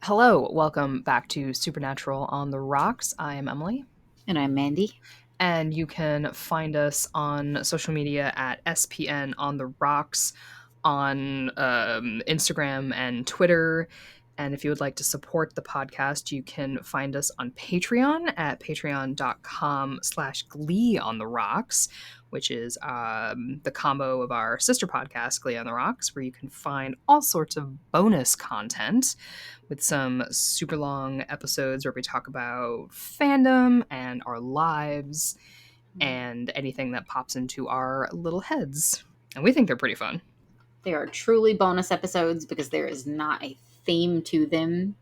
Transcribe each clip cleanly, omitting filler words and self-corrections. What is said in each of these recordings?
Hello, welcome back to Supernatural on the Rocks. I am Emily. And I'm Mandy. And you can find us on social media at SPN on the Rocks on Instagram and Twitter. And if you would like to support the podcast, you can find us on Patreon at patreon.com/Glee on the Rocks, which is the combo of our sister podcast, Glee on the Rocks, where you can find all sorts of bonus content with some super long episodes where we talk about fandom and our lives and anything that pops into our little heads. And we think they're pretty fun. They are truly bonus episodes because there is not a theme to them.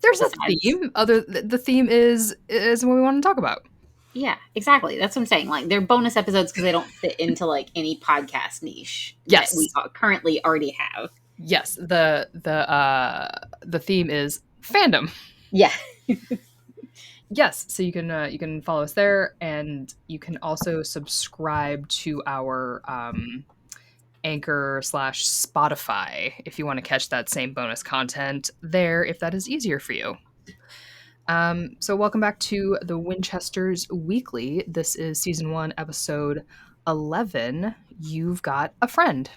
There's a theme. The theme is what we want to talk about. Yeah, exactly. That's what I'm saying. Like, they're bonus episodes because they don't fit into like any podcast niche Yes. that we currently already have. Yes, the theme is fandom. Yeah. Yes, so you can follow us there, and you can also subscribe to our Anchor/Spotify if you want to catch that same bonus content there, if that is easier for you. So welcome back to the Winchesters Weekly. This is season 1, episode 11. You've got a friend,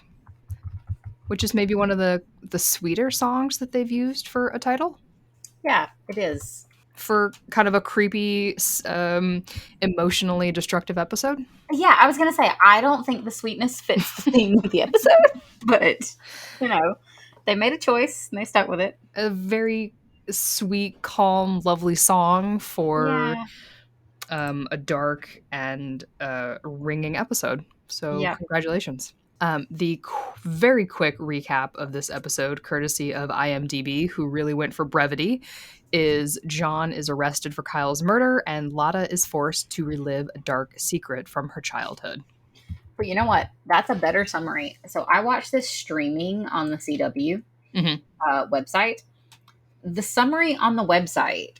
which is maybe one of the sweeter songs that they've used for a title. Yeah, it is. For kind of a creepy, emotionally destructive episode. Yeah, I was going to say, I don't think the sweetness fits the theme of the episode, but, they made a choice and they stuck with it. A very sweet, calm, lovely song for a dark and ringing episode. So congratulations. The very quick recap of this episode, courtesy of IMDb, who really went for brevity, is John is arrested for Kyle's murder and Lada is forced to relive a dark secret from her childhood. But you know what? That's a better summary. So I watched this streaming on the CW website. The summary on the website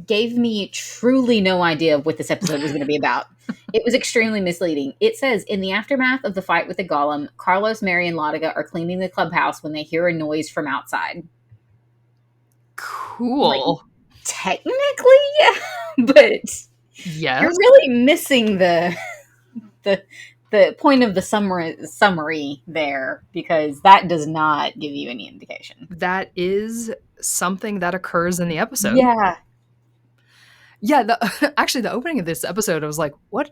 gave me truly no idea of what this episode was going to be about. It was extremely misleading. It says, in the aftermath of the fight with the golem, Carlos, Mary, and Latika are cleaning the clubhouse when they hear a noise from outside. Cool. Like, technically, yeah, but yes, you're really missing the point of the summary there, because that does not give you any indication. That is something that occurs in the episode. Yeah, actually, the opening of this episode, I was like, what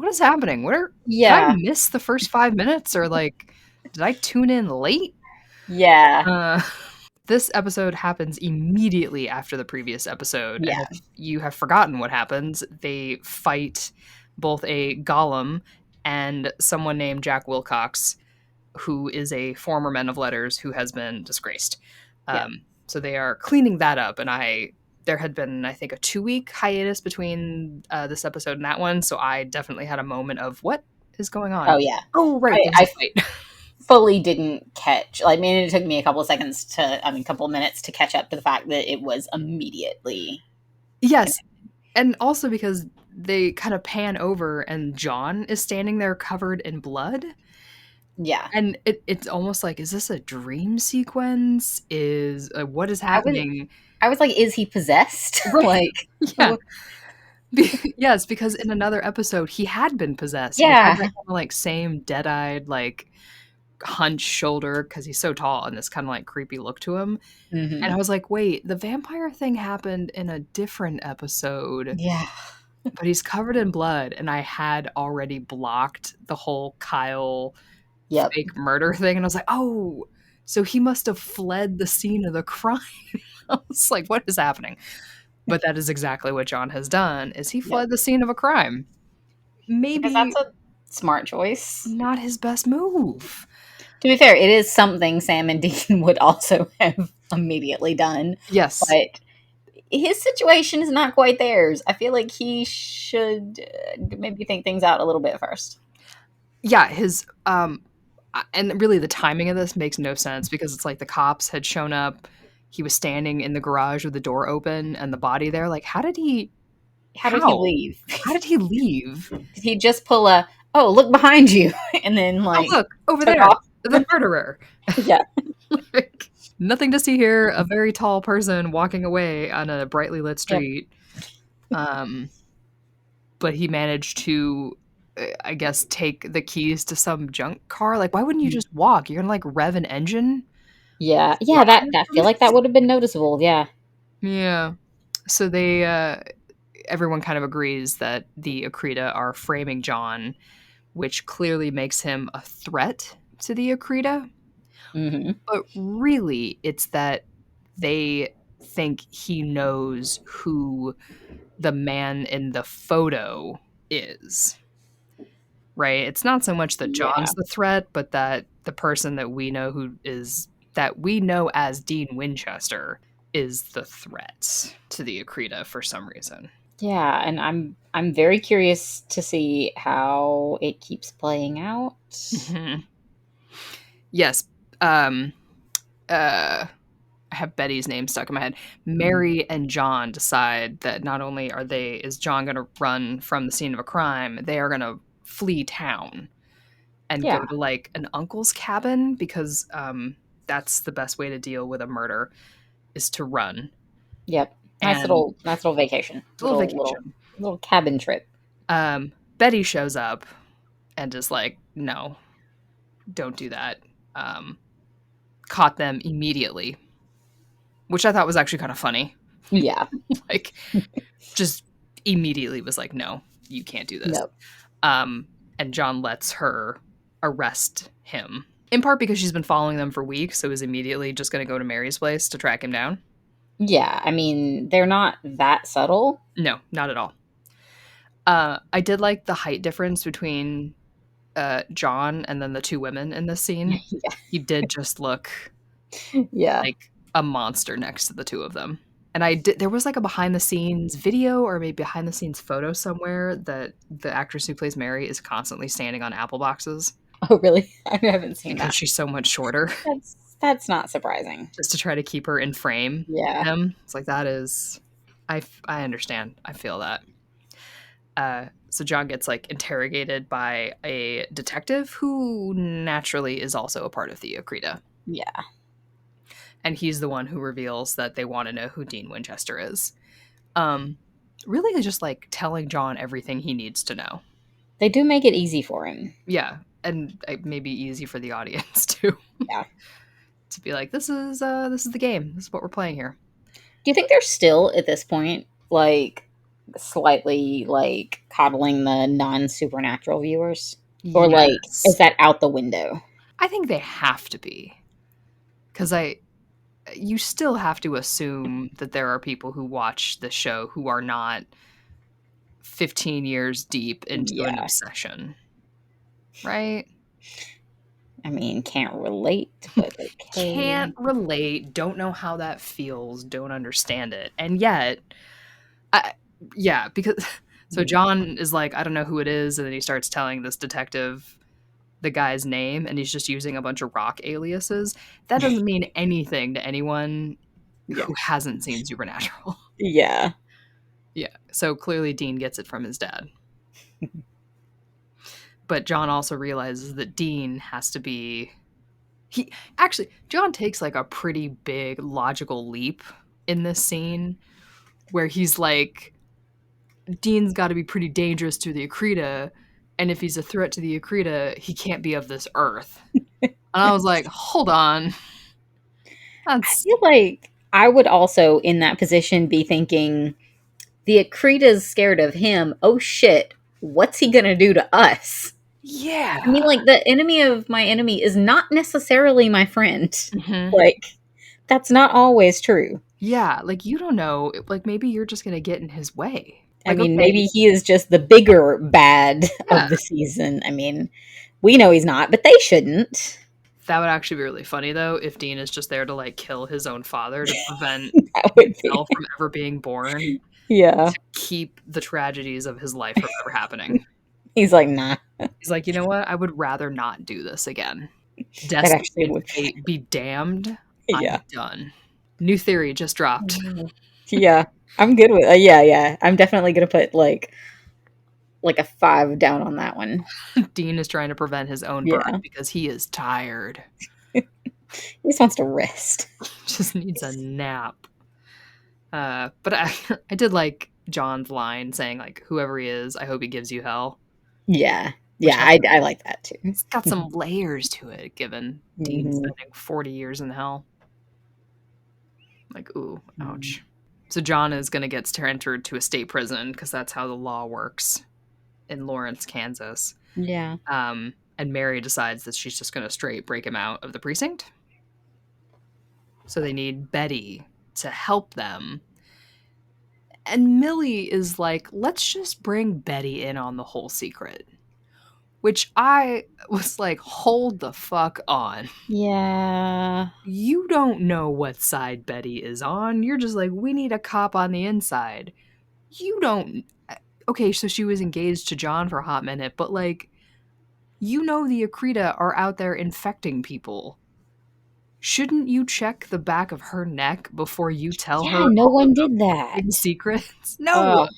is happening? Did I miss the first 5 minutes? Or, like, did I tune in late? Yeah. This episode happens immediately after the previous episode. Yeah. And if you have forgotten what happens, they fight both a golem and someone named Jack Wilcox, who is a former Man of Letters who has been disgraced. So they are cleaning that up, and there had been, I think, a 2-week hiatus between this episode and that one, so I definitely had a moment of, what is going on? Oh, yeah. Oh, right. I fully didn't catch. Like, I mean, it took me a couple of minutes to catch up to the fact that it was immediately. Yes. And also because they kind of pan over and John is standing there covered in blood. Yeah. And it's almost like, is this a dream sequence? What is happening? I was like, is he possessed? Like, yeah. Yes, because in another episode he had been possessed. Yeah. He had that kind of like same dead-eyed, like, hunched shoulder because he's so tall and this kind of like creepy look to him. Mm-hmm. And I was like, wait, the vampire thing happened in a different episode. Yeah. But he's covered in blood, and I had already blocked the whole Kyle fake murder thing, and I was like, oh, so he must have fled the scene of the crime. I was like, what is happening? But that is exactly what John has done, is he fled the scene of a crime. Maybe because that's a smart choice. Not his best move. To be fair, it is something Sam and Dean would also have immediately done. Yes. But his situation is not quite theirs. I feel like he should maybe think things out a little bit first. Yeah, his and really the timing of this makes no sense, because it's like the cops had shown up, he was standing in the garage with the door open and the body there. Like, how did he leave? How did he leave? Did he just pull look behind you, and then like, look over there, the murderer? Yeah. Like, Nothing to see here. A very tall person walking away on a brightly lit street. Yep. But he managed to, I guess, take the keys to some junk car. Like, why wouldn't you just walk? You're gonna like rev an engine? Yeah. Yeah, Drive that from feel like that this? would have been noticeable. Yeah. Yeah. So they everyone kind of agrees that the Akrita are framing John, which clearly makes him a threat to the Akrita. Mm-hmm. But really, it's that they think he knows who the man in the photo is. Right? It's not so much that Yeah. John's the threat, but that the person that we know who is that we know as Dean Winchester is the threat to the Akrita for some reason. Yeah, and I'm very curious to see how it keeps playing out. Mhm. Yes. Um I have Betty's name stuck in my head. Mhm. Mary and John decide that not only is John going to run from the scene of a crime, they are going to flee town and go Yeah. to like an uncle's cabin because that's the best way to deal with a murder is to run. Yep. And Nice little vacation. a little Little vacation. little cabin trip. Betty shows up and is like, no, don't do that. Um, Caught them immediately, which I thought was actually kind of funny. Yeah. Like, just immediately was like, no, you can't do this. No. And John lets her arrest him, in part because she's been following them for weeks, so is immediately just going to go to Mary's place to track him down. Yeah, I mean, they're not that subtle. No, not at all. I did like the height difference between John and then the two women in this scene. Yeah. He did just look Yeah. like a monster next to the two of them. And there was like a behind the scenes video or maybe behind the scenes photo somewhere that the actress who plays Mary is constantly standing on apple boxes Oh, really? I haven't seen because that. she's so much shorter That's not surprising. just to try to keep her in frame with Yeah. him. It's like that is I understand. I feel that. So John gets like interrogated by a detective who naturally is also a part of the Akrita. Yeah. And he's the one who reveals that they want to know who Dean Winchester is. Um, really just like telling John everything he needs to know. They do make it easy for him. Yeah, and maybe easy for the audience too. Yeah. To be like, this is the game. This is what we're playing here. Do you think they're still at this point like slightly like coddling the non-supernatural viewers? Or like Yes. is that out the window? I think they have to be. Cuz you still have to assume that there are people who watch the show who are not 15 years deep into an Yeah. obsession. Right? I mean, can't relate, but okay. Can't relate, don't know how that feels, don't understand it. And yet, because so John is like, I don't know who it is, and then he starts telling this detective the guy's name, and he's just using a bunch of rock aliases. That doesn't mean anything to anyone Yeah. who hasn't seen Supernatural. Yeah. Yeah, so clearly Dean gets it from his dad. But John also realizes that Dean has to be John takes like a pretty big logical leap in this scene where he's like, Dean's got to be pretty dangerous to the Akrita, and if he's a threat to the Akrita, he can't be of this earth. And I was like, hold on. I feel like I would also in that position be thinking the Akrita's scared of him. Oh shit, what's he gonna do to us? Yeah. I mean, like, the enemy of my enemy is not necessarily my friend. Mm-hmm. Like, that's not always true. Yeah, like, you don't know. Like, maybe you're just going to get in his way. I Like, mean, okay, maybe he is just the bigger bad yeah, of the season. I mean, we know he's not, but they shouldn't. that would actually be really funny, though, if Dean is just there to, like, kill his own father to prevent That would be. himself from ever being born, Yeah. to keep the tragedies of his life from ever happening. He's like, nah. He's like, you know what? I would rather not do this again. That actually Destiny and would. fate be damned. Yeah. I'm done. New theory just dropped. Yeah. I'm good with yeah. I'm definitely gonna put like a 5 down on that one. Dean is trying to prevent his own Yeah. birth because he is tired. He just wants to rest. Just needs a nap. But I did like John's line saying, like, whoever he is, I hope he gives you hell. Yeah. Which Yeah, I like that too. It's got some layers to it, given Dean Mm-hmm. spending 40 years in hell. Like, ooh, Mm-hmm. ouch. So John is going to get entered to a state prison because that's how the law works in Lawrence, Kansas. Yeah. And Mary decides that she's just going to straight break him out of the precinct. So they need Betty to help them. And Millie is like, let's just bring Betty in on the whole secret. Which I was like, hold the fuck on. Yeah. You don't know what side Betty is on. You're just like, we need a cop on the inside. You don't. Okay, so she was engaged to John for a hot minute, but like, you know the Akrita are out there infecting people. Shouldn't you check the back of her neck before you tell Yeah, her no all of one the did fucking that. secrets? No! Oh,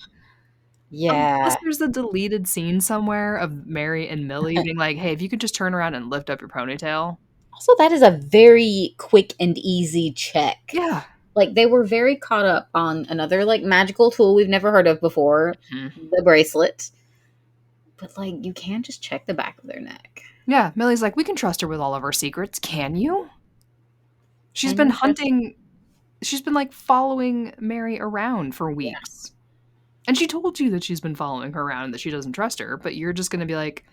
yeah. Unless there's a deleted scene somewhere of Mary and Millie being like, hey, if you could just turn around and lift up your ponytail. Also, that is a very quick and easy check. Yeah. Like, they were very caught up on another, like, magical tool we've never heard of before, the bracelet. But, like, you can just check the back of their neck. Yeah, Millie's like, we can trust her with all of our secrets. Can you? She's Can been you trust? hunting. She's been like following Mary around for Yeah. weeks. And she told you that she's been following her around and that she doesn't trust her, but you're just going to be like,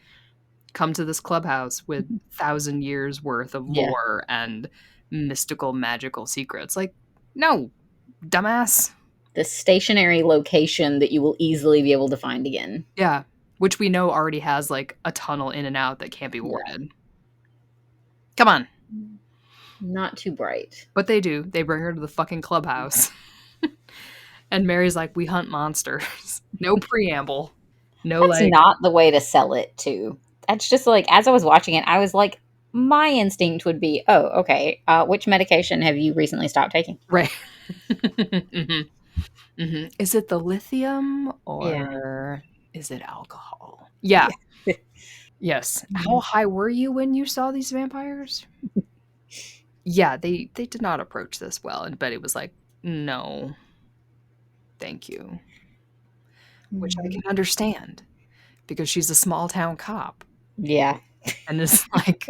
come to this clubhouse with 1,000 years worth of Yeah. lore and mystical, magical secrets. Like, no, dumbass. The stationary location that you will easily be able to find again. Yeah, which we know already has like a tunnel in and out that can't be Yeah. warded. Come on. Not too bright. But they do. They bring her to the fucking clubhouse. And Mary's like, we hunt monsters. No preamble. No, That's like, not the way to sell it, too. That's just like, as I was watching it, I was like, my instinct would be, oh, okay, which medication have you recently stopped taking? right. Mm-hmm. Mm-hmm. Is it the lithium Yeah. or is it alcohol? Yeah. Yeah. Yes. How high were you when you saw these vampires? Yeah, they did not approach this well. And Betty was like, no, thank you. Which I can understand because she's a small town cop. Yeah. And it's like,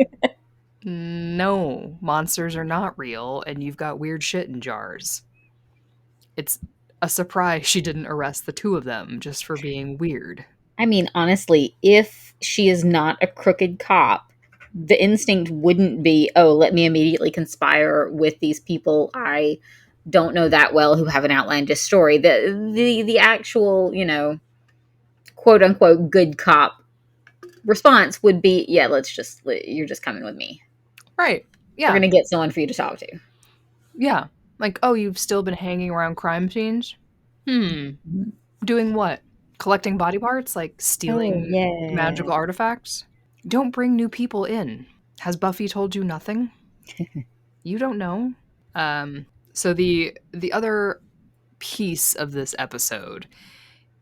no, monsters are not real and you've got weird shit in jars. It's a surprise she didn't arrest the two of them just for being weird. I mean, honestly, if she is not a crooked cop, the instinct wouldn't be, oh, let me immediately conspire with these people I don't know that well who have an outlandish story. The actual, quote unquote good cop response would be, yeah, you're just coming with me. Right. Yeah. We're gonna get someone for you to talk to. Yeah. Like, oh, you've still been hanging around crime scenes? Doing what? Collecting body parts? Like stealing magical artifacts? Don't bring new people in. Has Buffy told you nothing? You don't know. So the other piece of this episode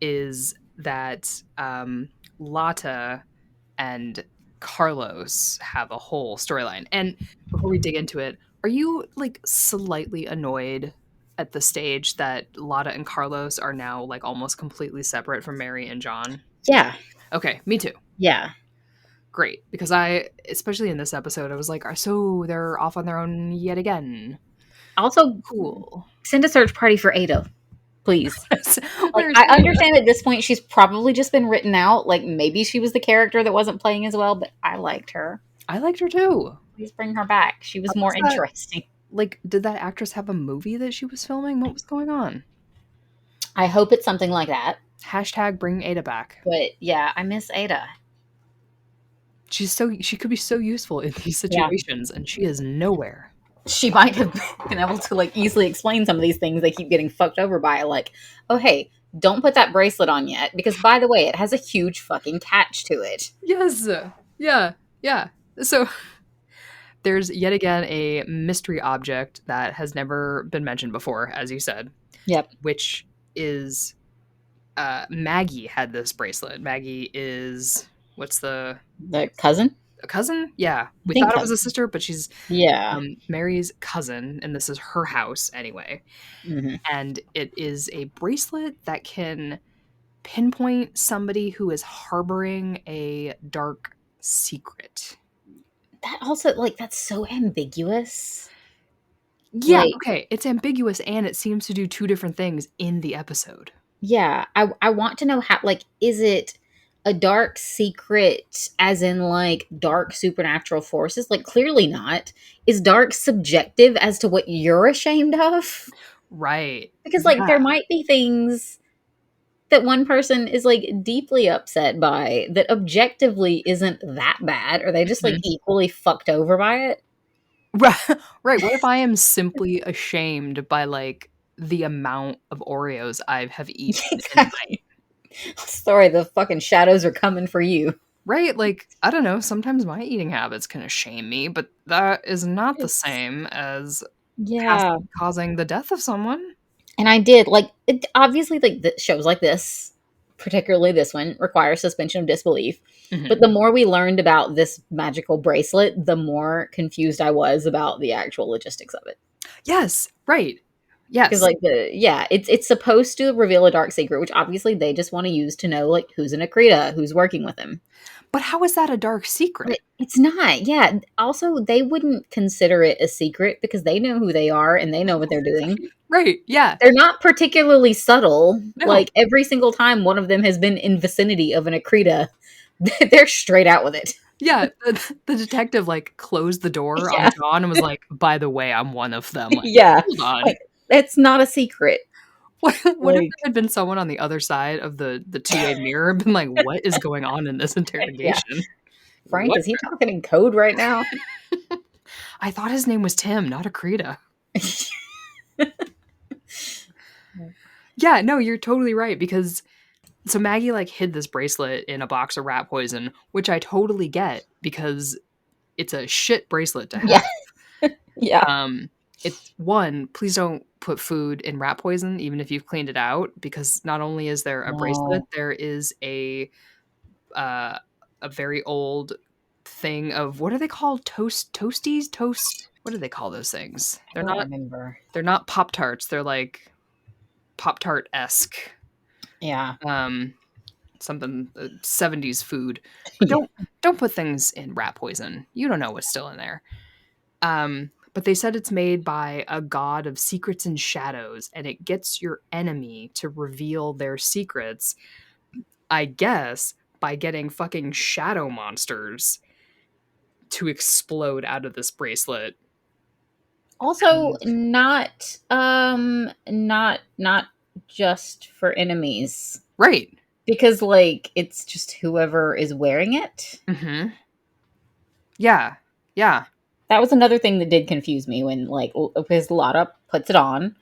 is that Lata and Carlos have a whole storyline. And before we dig into it, are you like slightly annoyed at the stage that Lata and Carlos are now like almost completely separate from Mary and John? Yeah. Okay, me too. Yeah. Great. Because especially in this episode, I was like, so they're off on their own yet again. Also, Cool. send a search party for Ada, please. Where's I understand at this point she's probably just been written out. Like, maybe she was the character that wasn't playing as well, but I liked her. I liked her too. Please bring her back. She was more interesting. Like, did that actress have a movie that she was filming? What was going on? I hope it's something like that. Hashtag bring Ada back. But yeah, I miss Ada. She could be so useful in these situations, and she is nowhere. She might have been able to like easily explain some of these things they keep getting fucked over by. Like, oh hey, don't put that bracelet on yet because by the way, it has a huge fucking catch to it. Yes. Yeah. Yeah. So there's yet again a mystery object that has never been mentioned before, as you said. Yep. Which is Maggie had this bracelet. Maggie is what's the cousin? a cousin. Yeah, I we think thought it was a cousin. sister, but she's Yeah. Mary's cousin, and this is her house anyway. Mm-hmm. And it is a bracelet that can pinpoint somebody who is harboring a dark secret. That also, like, that's so ambiguous. Yeah, Like, okay, it's ambiguous and it seems to do two different things in the episode. yeah, I want to know how, like, is it a dark secret as in like dark supernatural forces? Like, clearly not. Is dark subjective as to what you're ashamed of? Right. Because like Yeah. there might be things that one person is like deeply upset by that objectively isn't that bad, or they just like Mhm. equally fucked over by it. Right. Right. What if I am simply ashamed by like the amount of Oreos I have eaten in a Exactly. night? Sorry, the fucking shadows are coming for you. Right? Like, I don't know, sometimes my eating habits can shame me, but that is not the It's, same as yeah. causing the death of someone. And I did like it, obviously like shows like this, particularly this one, require suspension of disbelief. But Mhm. the more we learned about this magical bracelet, the more confused I was about the actual logistics of it. Yes, right. Because Yes. like it's supposed to reveal a dark secret, which obviously they just want to use to know like who's an Akrita, who's working with him. But how is that a dark But secret? it's not. Yeah. Also, they wouldn't consider it a secret because they know who they are and they know what they're doing. Right, yeah. They're not particularly subtle. No. Like every single time one of them has been in vicinity of an Akrita, they're straight out with it. Yeah, the detective, like, closed the door on Yeah. John and was like, "By the way, I'm one of them." Like, Yeah. "Hold on." Like that's not a secret. What if Like there had been someone on the other side of the two-way mirror and been like, "What is going on in this yeah. interrogation? Frank, What?" is he talking in code right now? I thought his name was Tim, not Akrita. Yeah, no, you're totally right because so Maggie, like, hid this bracelet in a box of rat poison, which I totally get because it's a shit bracelet to have. Yeah. Yeah. It's one, please don't put food in rat poison even if you've cleaned it out because not only is there a bracelet, No. there is uh, a very old thing of what are they called? Toasties? Toast? What do they call those things? I don't remember. They're not Pop-Tarts, they're like Pop-Tart-esque. Yeah. Something 70s food. But Yeah. don't put things in rat poison. You don't know what's still in there. But they said it's made by a god of secrets and shadows, and it gets your enemy to reveal their secrets, I guess, by getting fucking shadow monsters to explode out of this bracelet. Also, And not just for enemies. right. Because like it's just whoever is wearing it. Mhm. Yeah. Yeah. That was another thing that did confuse me when like because Lotta puts it on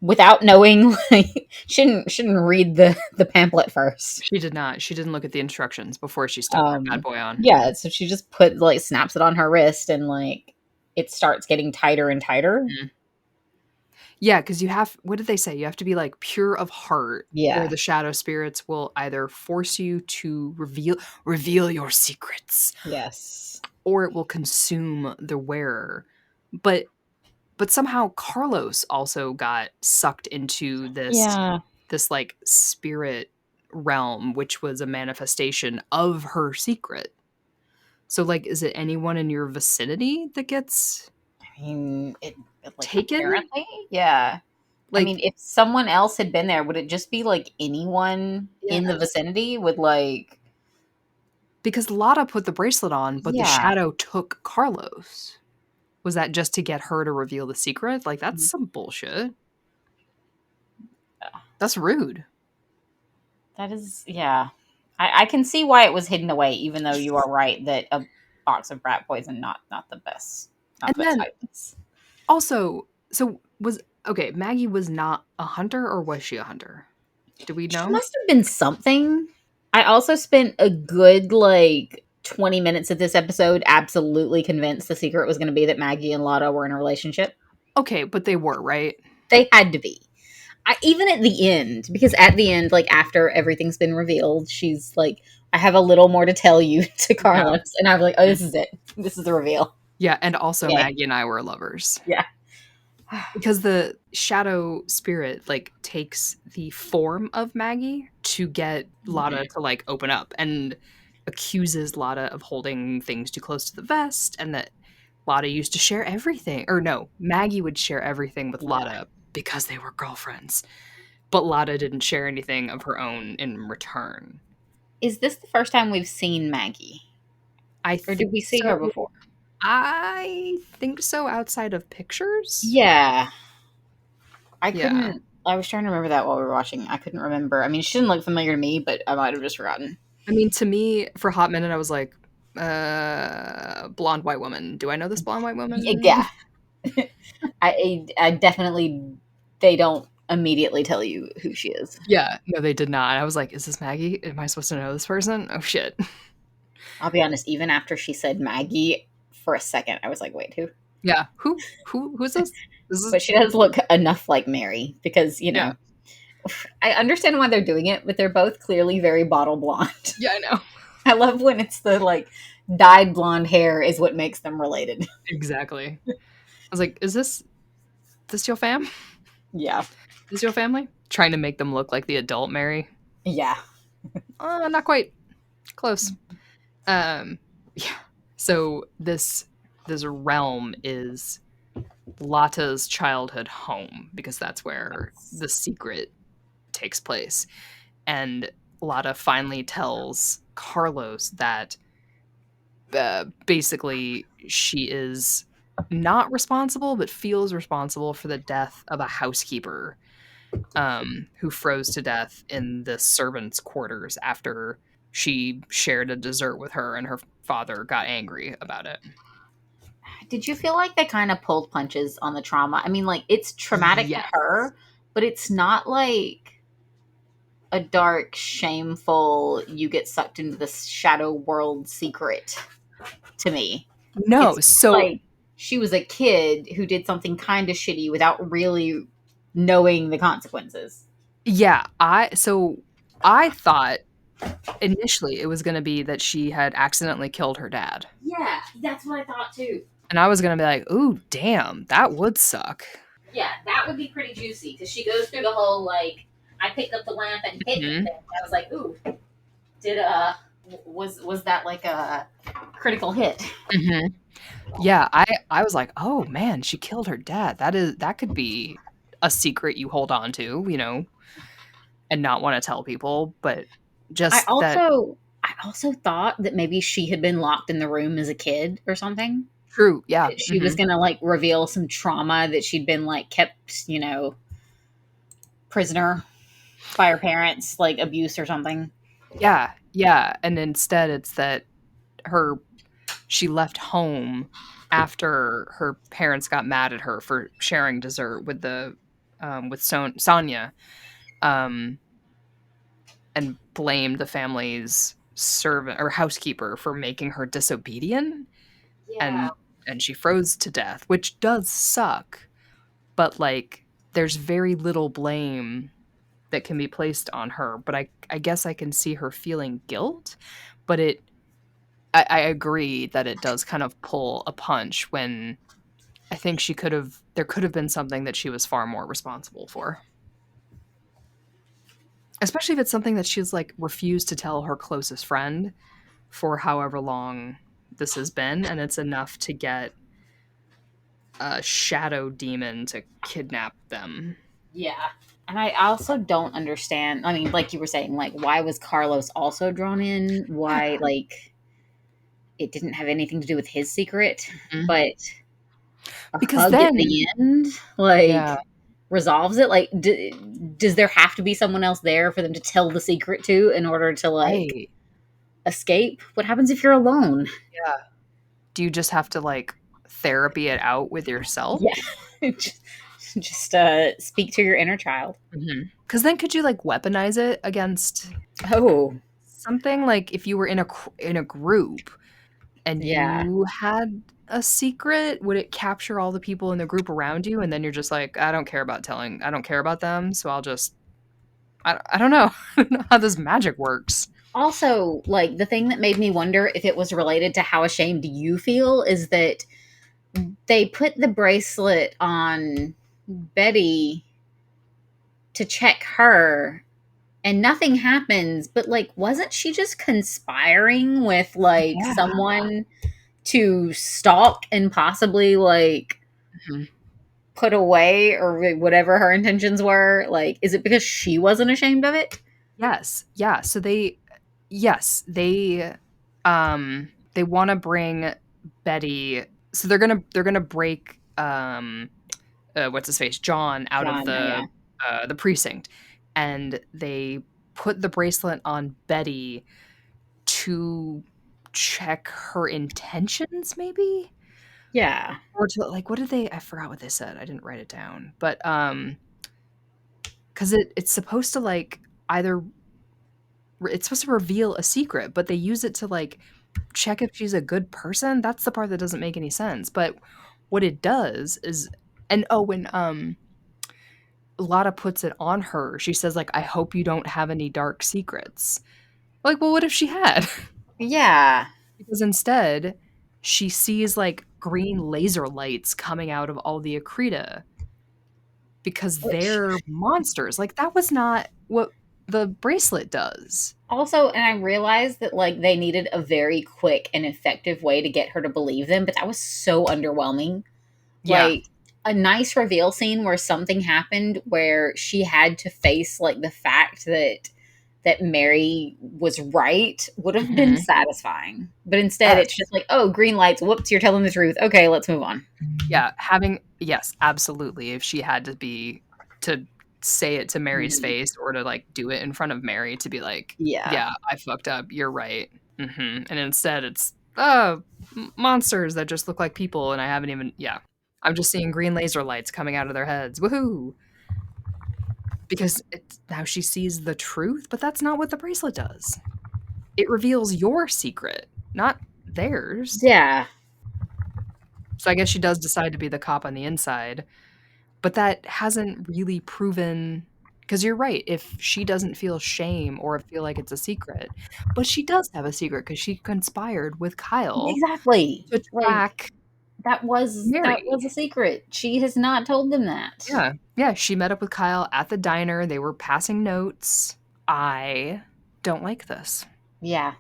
without knowing like shouldn't read the pamphlet first. She did not. She didn't look at the instructions before she stuck that bad boy on. Yeah, so she just put like snaps it on her wrist and like it starts getting tighter and tighter. Mhm. Yeah, because you have what did they say? You have to be, like, pure of heart, or Yeah. the shadow spirits will either force you to reveal your secrets, Yes. or it will consume the wearer. But somehow Carlos also got sucked into Yeah. this, like, spirit realm, which was a manifestation of her secret. So, like, is it anyone in your vicinity that gets I mean, it like taken? apparently, yeah. I Like mean, if someone else had been there, would it just be like anyone in the yes. vicinity would like Because Lotta put the bracelet on, but the yeah. shadow took Carlos. Was that just to get her to reveal the secret? Like, that's some bullshit. That's rude. That is yeah. I can see why it was hidden away, even though you are right that a box of rat poison not the best. Not And the best then items. also, so was okay, Maggie was not a hunter or was she a hunter? Do we She know? must have been something. I also spent a good like 20 minutes of this episode absolutely convinced the secret was going to be that Maggie and Lotta were in a relationship. Okay, but they were, right? They had to be. Even at the end, because at the end, like after everything's been revealed, she's like, I have a little more to tell you to Yeah. Carlos. And I was like, oh, this is it. This is the reveal. Yeah, and also Yeah. Maggie and I were lovers. Yeah. Because the shadow spirit, like, takes the form of Maggie to get Lotta to, like, open up and accuses Lotta of holding things too close to the vest and that Lotta used to share everything. Or no, Maggie would share everything with Yeah. Lotta because they were girlfriends. But Lotta didn't share anything of her own in return. Is this the first time we've seen Maggie? I Or did think we see so. her before? I think so, outside of pictures. Yeah. Yeah. I was trying to remember that while we were watching. I couldn't remember. I mean, she didn't look familiar to me, but I might have just forgotten. I mean, to me, for a hot minute, I was like, blonde white woman. Do I know this blonde white woman? Yeah. I definitely, they don't immediately tell you who she is. Yeah, no, they did not. I was like, is this Maggie? Am I supposed to know this person? Oh, shit. I'll be honest, even after she said Maggie, for a second, I was like, wait, who? Yeah, who's this? But she does look enough like Mary because, Yeah. I understand why they're doing it, but they're both clearly very bottle blonde. Yeah, I know. I love when it's the, like, dyed blonde hair is what makes them related. Exactly. I was like, is this your fam? Yeah. Is your family? Trying to make them look like the adult Mary. Yeah. Not quite. Close. Yeah. So this realm is Lotta's childhood home because that's where the secret takes place. And Lotta finally tells Carlos that basically she is not responsible but feels responsible for the death of a housekeeper who froze to death in the servants' quarters after she shared a dessert with her and her father got angry about it. Did you feel like they kind of pulled punches on the trauma? I mean, like, it's traumatic to Yes. her, but it's not like a dark, shameful, you get sucked into this shadow world secret to me. No, It's so like she was a kid who did something kind of shitty without really knowing the consequences. yeah, I thought initially it was going to be that she had accidentally killed her dad. Yeah, that's what I thought too. And I was going to be like, "Ooh, damn, that would suck." Yeah, that would be pretty juicy because she goes through the whole, like, I picked up the lamp and hit the Mhm. thing. I was like, ooh, did was that like a critical hit? Mhm. Yeah, I was like, "Oh man, she killed her dad. That could be a secret you hold on to, and not want to tell people, but I just that also I also thought that maybe she had been locked in the room as a kid or something. true. Yeah. That she was Mhm. gonna, like, reveal some trauma that she'd been, like, kept, prisoner by her parents, like abuse or something. Yeah. Yeah, and instead it's that her she left home after her parents got mad at her for sharing dessert with the with Sonia, um, and blamed the family's servant or housekeeper for making her disobedient, Yeah. and she froze to death, which does suck, but, like, there's very little blame that can be placed on her, but I guess I can see her feeling guilt, but I agree that it does kind of pull a punch when I think there could have been something that she was far more responsible for. Especially if it's something that she's, like, refused to tell her closest friend for however long this has been, and it's enough to get a shadow demon to kidnap them. Yeah. And I also don't understand. I mean, like you were saying, like, why was Carlos also drawn in? Why, like, it didn't have anything to do with his secret, Mhm. but a Because hug at then the end, like, yeah, resolves it. Like, does there have to be someone else there for them to tell the secret to in order to, like, right. escape? What happens if you're alone? Yeah. Do you just have to, like, therapy it out with yourself? Yeah. Just speak to your inner child. Because then could you, like, weaponize it against Oh, something? Like, if you were in a group and yeah. you had a secret, would it capture all the people in the group around you, and then you're just like, I don't care about them, so I'll just I don't know. I don't know how this magic works. Also, like, the thing that made me wonder if it was related to how ashamed you feel is that they put the bracelet on Betty to check her and nothing happens, but like, wasn't she just conspiring with like Yeah. someone to stalk and possibly like put away or whatever her intentions were? Like, is it because she wasn't ashamed of it? Yes. Yeah. So they want to bring Betty. So they're gonna break what's his face, John, out of John, yeah. the precinct, and they put the bracelet on Betty to check her intentions, maybe, Yeah. or to like, what did they? I forgot what they said. I didn't write it down, but because it's supposed to like either it's supposed to reveal a secret, but they use it to like check if she's a good person. That's the part that doesn't make any sense. But what it does is, and oh, when Lotta puts it on her, she says like, "I hope you don't have any dark secrets." Like, well, what if she had? Yeah. Because instead, she sees like green laser lights coming out of all the Akrita because Which they're monsters. Like that was not what the bracelet does. also, and I realized that like they needed a very quick and effective way to get her to believe them, but that was so underwhelming. Yeah. Like a nice reveal scene where something happened where she had to face like the fact that Mary was right would have been Mhm. satisfying. But instead it's Yes. just like, oh, green lights, whoops, you're telling the truth. Okay, let's move on. Yeah, yes, absolutely. If she had to say it to Mary's Mhm. face or to like do it in front of Mary to be like, Yeah. "Yeah, I fucked up. You're right." And instead it's monsters that just look like people and I haven't even yeah. I'm just seeing green laser lights coming out of their heads. Woohoo. Because it's now she sees the truth, but that's not what the bracelet does. It reveals your secret, not theirs. Yeah. So I guess she does decide to be the cop on the inside, but that hasn't really proven because you're right, if she doesn't feel shame or feel like it's a secret, but she does have a secret because she conspired with Kyle Exactly. to Like track that was Mary. a secret. She has not told them that. Yeah. Yeah, she met up with Kyle at the diner, they were passing notes. I don't like this. Yeah.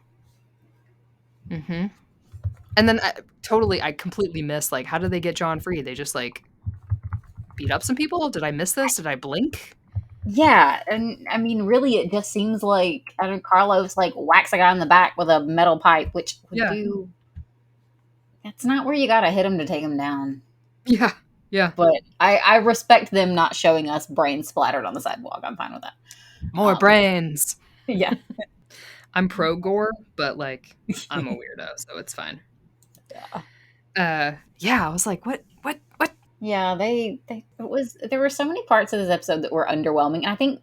Mhm. And then I completely missed, like, how did they get John free? They just, like, beat up some people? Did I miss this? Did I blink? Yeah, and I mean, really, it just seems like I don't know, Carlos like whacks a guy in the back with a metal pipe, which would Yeah. do. That's not where you gotta hit him to take him down. Yeah. Yeah. But I respect them not showing us brains splattered on the sidewalk. I'm fine with that. More brains. Yeah, I'm pro gore, but, like, I'm a weirdo, so it's fine. yeah, Yeah, I was like, "What? What? What?" yeah. They it was there were so many parts of this episode that were underwhelming, and I think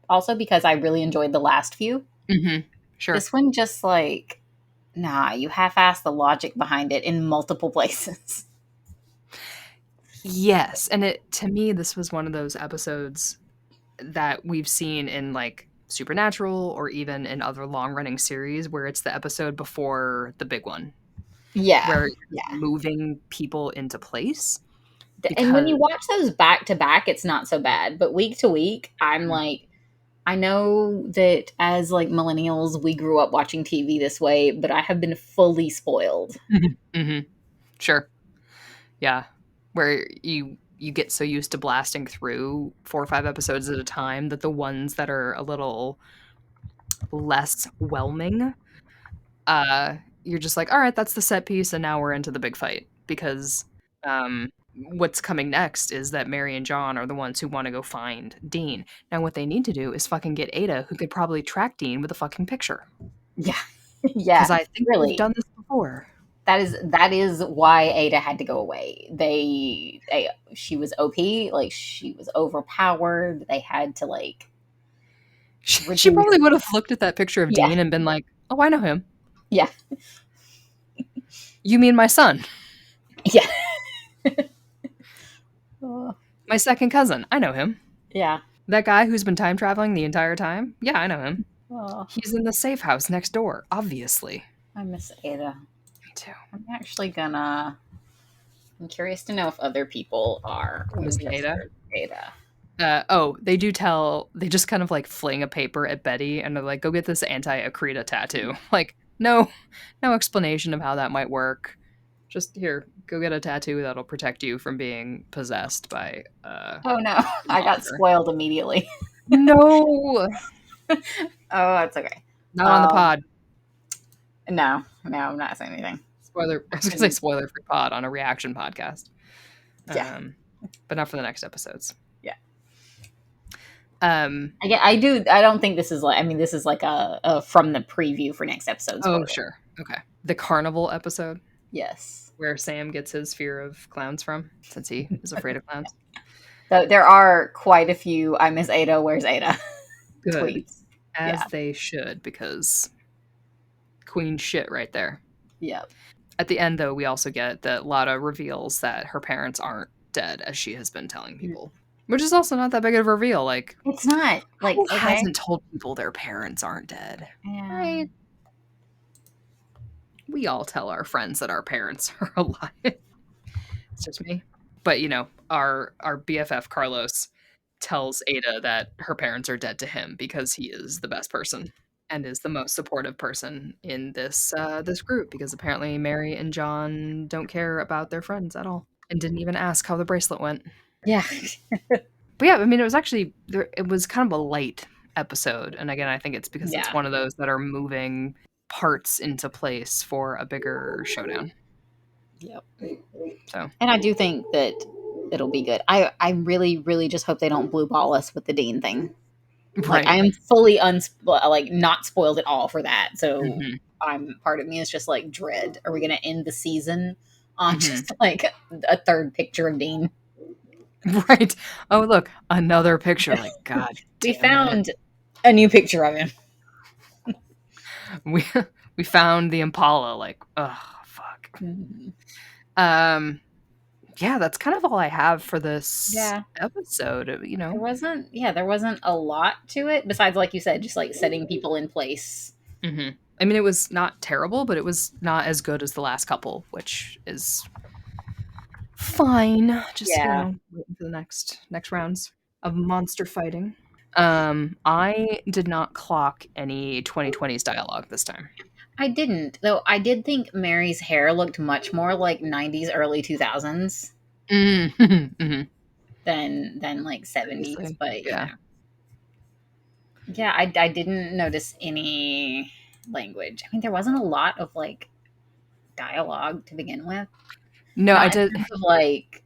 also because I really enjoyed the last few. Mhm. Sure. This one just like nah, you half-ass the logic behind it in multiple places. Yes, and it to me, this was one of those episodes that we've seen in, like, Supernatural or even in other long-running series where it's the episode before the big one, Yeah, where you're just yeah. moving people into place And when because you watch those back to back, it's not so bad. But week to week, I'm like, I know that as like millennials, we grew up watching TV this way, but I have been fully spoiled. Mhm, mhm. Sure. Yeah. Where you get so used to blasting through 4 or 5 episodes at a time that the ones that are a little less whelming, you're just like, "Alright, that's the set piece, and now we're into the big fight." Because, what's coming next is that Mary and John are the ones who wanna go find Dean. Now what they need to do is fucking get Ada, who could probably track Dean with a fucking picture. Yeah, Because yeah, I think they've really. done this before. That is why Ada had to go away. She was OP, like she was overpowered. They had to like She reduce. probably would've looked at that picture of Yeah, Dean and been like, "Oh, I know him. yeah, You mean my son, yeah. Oh, my second cousin. I know him. yeah. That guy who's been time traveling the entire time? Yeah, I know him." Oh. He's in the safe house next door, obviously. I miss Ada. Me too. I'm actually gonna. I'm curious to know if other people are Missing Ada. Ada. They do tell. They just kind of like fling a paper at Betty, and they're like, "Go get this anti-Akrita tattoo." Like, no explanation of how that might work. Just here, go get a tattoo that'll protect you from being possessed by. Oh no, I got spoiled immediately. No. Oh, that's okay. Not on the pod. No, I'm not saying anything. Spoiler. I was gonna say spoiler-free pod on a reaction podcast. Yeah. But not for the next episodes. Yeah. I do. I don't think this is like. I mean, this is like a from the preview for next episodes. Oh, sure. Okay. The carnival episode. Yes. Where Sam gets his fear of clowns from, since he is afraid of clowns. So there are quite a few I miss Ada, where's Ada tweets. As they should, because queen shit right there. Yep. At the end, though, we also get that Lada reveals that her parents aren't dead, as she has been telling people. Which is also not that big of a reveal. Like, it's not. Like, who hasn't told people their parents aren't dead? Yeah. Right? We all tell our friends that our parents are alive. It's just me. But, you know, our BFF Carlos tells Ada that her parents are dead to him because he is the best person and is the most supportive person in this this group, because apparently Mary and John don't care about their friends at all and didn't even ask how the bracelet went. Yeah. But yeah, I mean, it was actually it was kind of a light episode, and again, I think it's because it's one of those that are moving parts into place for a bigger showdown. Yep. So, and I do think that it'll be good. I really, really just hope they don't blue ball us with the Dean thing. Right. Like, I am fully not spoiled at all for that. So part of me is just like dread. Are we going to end the season on just like a third picture of Dean? Right. Oh, look, another picture. Like, God, we found a new picture of him. We found the Impala. Like, oh fuck. Yeah, that's kind of all I have for this episode. You know, there wasn't a lot to it besides, like you said, just like setting people in place. I mean, it was not terrible, but it was not as good as the last couple, which is fine. Just you know, waiting for the next rounds of monster fighting. I did not clock any 2020s dialogue this time. I didn't, though. I did think Mary's hair looked much more like 90s, early 2000s than like 70s. But yeah, I didn't notice any language. I mean, there wasn't a lot of like dialogue to begin with. No, I did like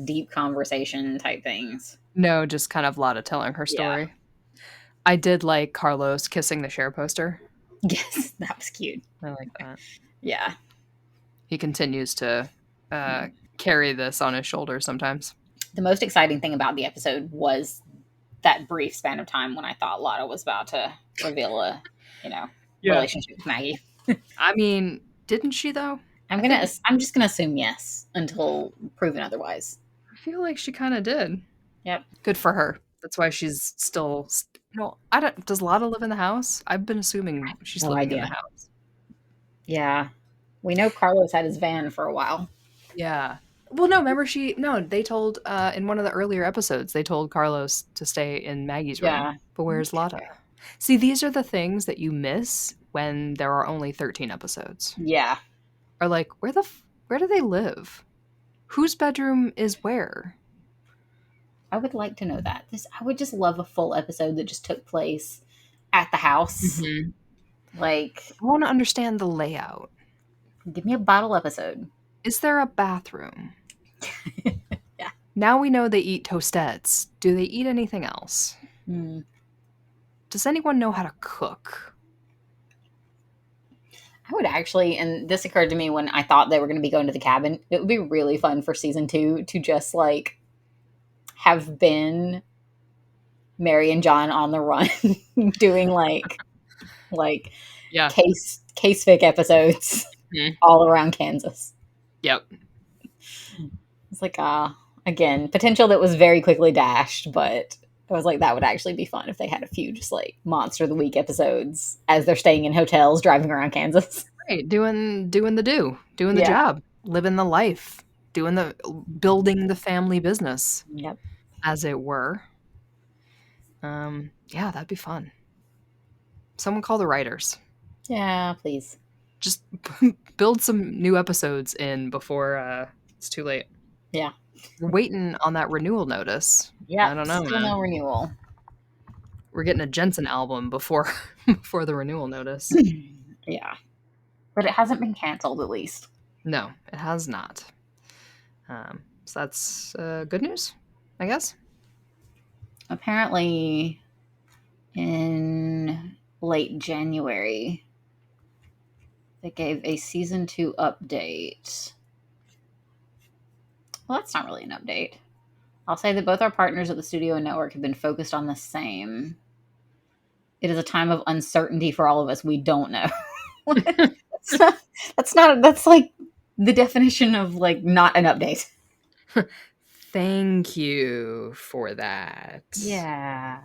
deep conversation type things. No, just kind of Lada telling her story. Yeah. I did like Carlos kissing the share poster. Yes, that was cute. I like that. Yeah. He continues to carry this on his shoulders sometimes. The most exciting thing about the episode was that brief span of time when I thought Lada was about to reveal a, relationship with Maggie. I mean, didn't she though? I'm just gonna assume yes until proven otherwise. I feel like she kind of did. Yep. Good for her. That's why she's still. No, I don't. Does Lada live in the house? I've been assuming she's living in the house. Yeah, we know Carlos had his van for a while. Yeah. Well, no. Remember, they told in one of the earlier episodes they told Carlos to stay in Maggie's room. Yeah. But where's Lada? See, these are the things that you miss when there are only 13 episodes. Yeah. Or like, where do they live? Whose bedroom is where? I would like to know that. I would just love a full episode that just took place at the house. Mm-hmm. Like, I want to understand the layout. Give me a bottle episode. Is there a bathroom? Yeah. Now we know they eat toastettes. Do they eat anything else? Does anyone know how to cook? I would actually, and this occurred to me when I thought they were going to be going to the cabin. It would be really fun for season 2 to just like have been Mary and John on the run doing like case fic episodes all around Kansas. Yep. It's like again, potential that was very quickly dashed, but I was like, that would actually be fun if they had a few just like Monster of the Week episodes as they're staying in hotels, driving around Kansas. Right, doing the job, living the life, building the family business. Yep. As it were. Yeah, that'd be fun. Someone call the writers. Yeah, please. Just build some new episodes in before it's too late. Yeah. We're waiting on that renewal notice. Yeah. I don't know, Still man. no renewal. We're getting a Jensen album before the renewal notice. Yeah. But it hasn't been canceled, at least. No, it has not. So that's good news, I guess. Apparently, in late January, they gave a season 2 update. Well, that's not really an update. I'll say that both our partners at the studio and network have been focused on the same. It is a time of uncertainty for all of us. We don't know. That's like the definition of like not an update. Thank you for that. Yeah.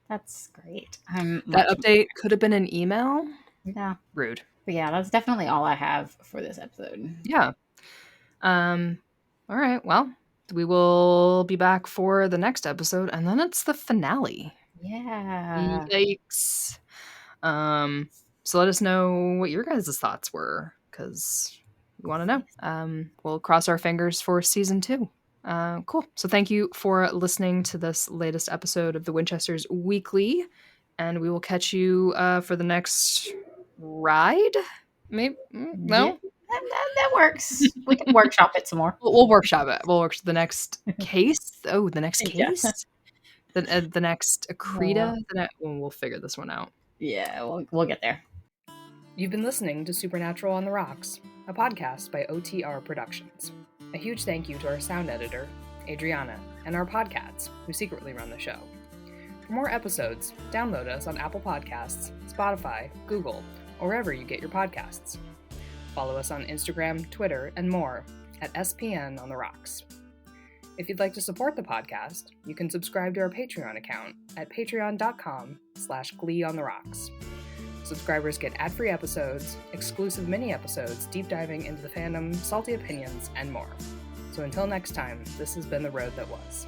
That's great. That update could have been an email. Yeah. Rude. But yeah, that's definitely all I have for this episode. Yeah. All right. Well, we will be back for the next episode, and then it's the finale. Yeah. Yikes. So let us know what your guys' thoughts were, because we want to know. We'll cross our fingers for season 2. Cool. So thank you for listening to this latest episode of the Winchesters Weekly, and we will catch you for the next ride. Maybe no. That works. We can workshop it some more. We'll workshop it. We'll work the next case. Oh, the next case. Yeah. The next Akrita. We'll figure this one out. Yeah, we'll get there. You've been listening to Supernatural on the Rocks, a podcast by OTR Productions. A huge thank you to our sound editor, Adriana, and our podcasts, who secretly run the show. For more episodes, download us on Apple Podcasts, Spotify, Google, or wherever you get your podcasts. Follow us on Instagram, Twitter, and more at SPN on the Rocks. If you'd like to support the podcast, you can subscribe to our Patreon account at patreon.com/Glee on the Rocks. Subscribers get ad-free episodes, exclusive mini-episodes deep diving into the fandom, salty opinions, and more. So until next time, this has been The Road That Was.